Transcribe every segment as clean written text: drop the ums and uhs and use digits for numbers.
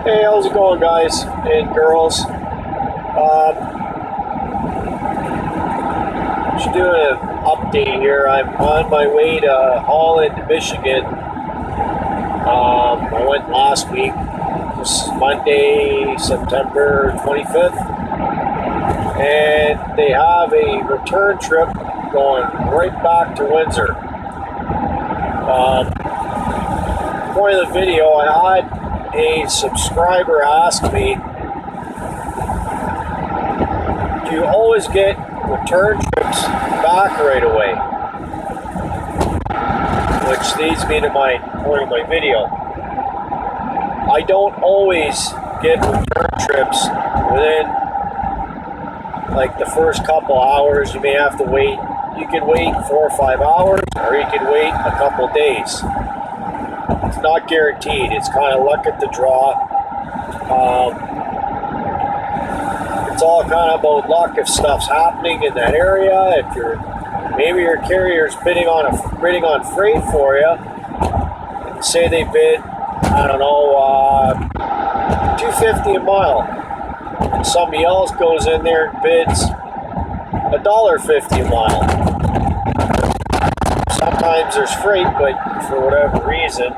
Hey, how's it going, guys and girls? Just doing an update here. I'm on my way to Holland, Michigan. I went last week. This is Monday, September 25th. And they have a return trip going right back to Windsor. Point of the video, I had a subscriber asked me, do you always get return trips back right away? Which leads me to my point of my video. I don't always get return trips within like the first couple hours. You may have to wait. You can wait 4 or 5 hours, or you can wait a couple days. It's not guaranteed. It's kind of luck at the draw. It's all kind of about luck if stuff's happening in that area. If maybe your carrier's bidding on freight for you, and say they bid, I don't know, $2.50 a mile, and somebody else goes in there and bids $1.50 a mile. Sometimes there's freight, but for whatever reason,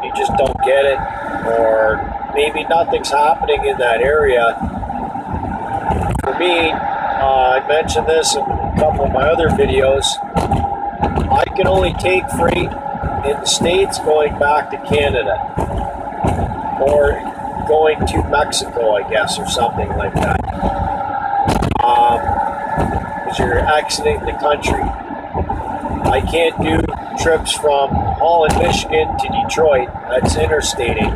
you just don't get it, or maybe nothing's happening in that area. For me, I mentioned this in a couple of my other videos, I can only take freight in the States going back to Canada, or going to Mexico, I guess, or something like that, because you're exiting the country. I can't do trips from Holland, Michigan to Detroit. That's interstating.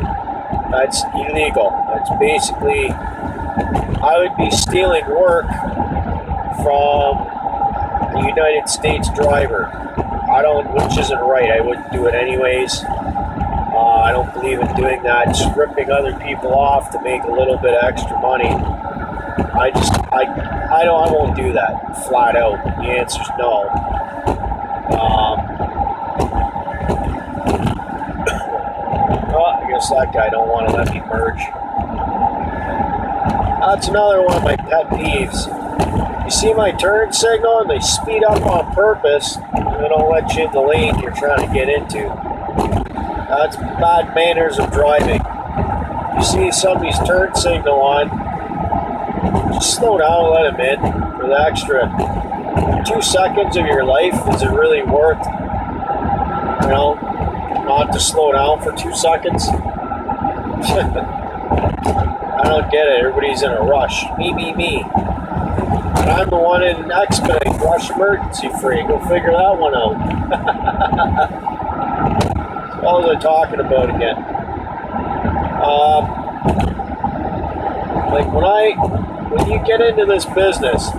That's illegal. That's basically, I would be stealing work from a United States driver. Which isn't right. I wouldn't do it anyways. I don't believe in doing that. Just ripping other people off to make a little bit of extra money. I won't do that flat out. The answer's no. I guess that guy don't want to let me merge. That's another one of my pet peeves. You see my turn signal and they speed up on purpose and they don't let you in the lane you're trying to get into. That's bad manners of driving. You see somebody's turn signal on, just slow down and let them in for the extra 2 seconds of your life. Is it really worth, not to slow down for 2 seconds? I don't get it. Everybody's in a rush. Me. And I'm the one in Expedite Rush Emergency Free. Go figure that one out. So what was I talking about again? When you get into this business,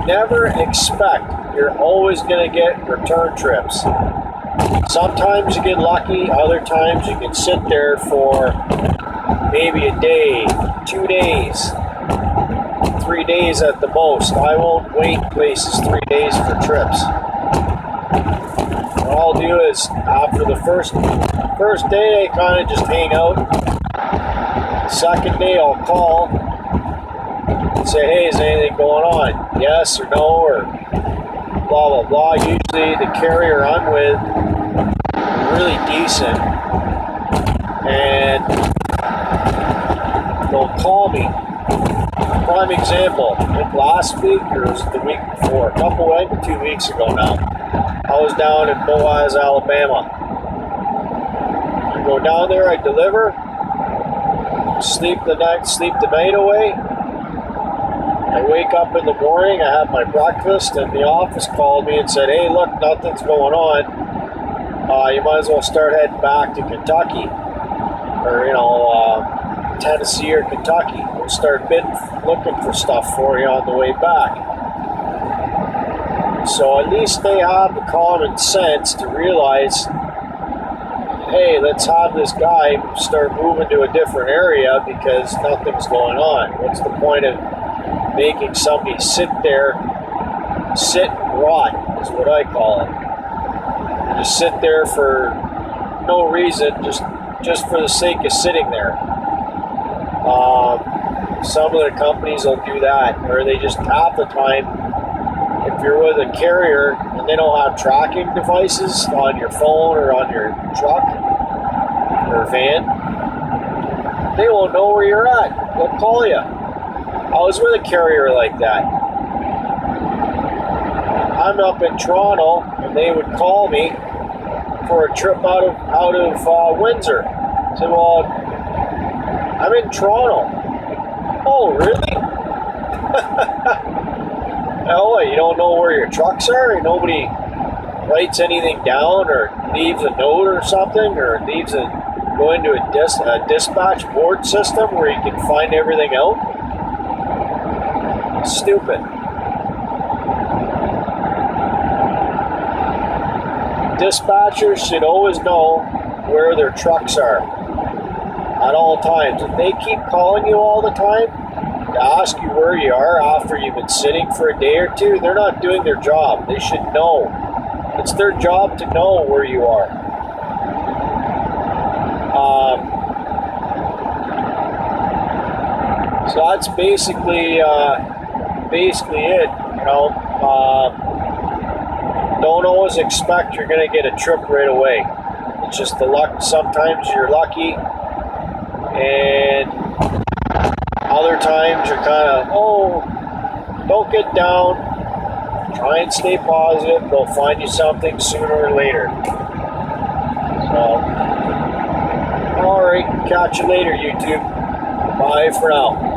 never expect you're always going to get return trips. Sometimes you get lucky, other times you can sit there for maybe a day, 2 days, 3 days at the most. I won't wait places 3 days for trips. What I'll do is, after the first day, I kind of just hang out. Second day, I'll call and say, hey, is anything going on? Yes or no, or blah, blah, blah. Usually the carrier I'm with is really decent, and they'll call me. Prime example, like last week, or was it the week before? 2 weeks ago now. I was down in Boaz, Alabama. I go down there, I deliver, sleep the night away. I wake up in the morning, I have my breakfast, and the office called me and said, hey, look, nothing's going on. You might as well start heading back to Kentucky, or, Tennessee or Kentucky. We'll start looking for stuff for you on the way back. So at least they have the common sense to realize, hey, let's have this guy start moving to a different area because nothing's going on. What's the point of making somebody sit and rot, is what I call it. You just sit there for no reason, just for the sake of sitting there. Some of the companies will do that, or they just half the time, if you're with a carrier and they don't have tracking devices on your phone or on your truck or van, they won't know where you're at. They'll call you. I was with a carrier like that. I'm up in Toronto, and they would call me for a trip out of Windsor. I said, well, I'm in Toronto. Oh, really? Oh, you don't know where your trucks are? Nobody writes anything down or leaves a note or something, or go into a dispatch board system where you can find everything out? Stupid. Dispatchers should always know where their trucks are at all times. If they keep calling you all the time to ask you where you are after you've been sitting for a day or two, they're not doing their job. They should know. It's their job to know where you are. So that's basically it. Don't always expect you're going to get a trip right away. It's just the luck. Sometimes you're lucky, and other times you're kind of, don't get down. Try and stay positive. They'll find you something sooner or later. So, alright, catch you later, YouTube. Bye for now.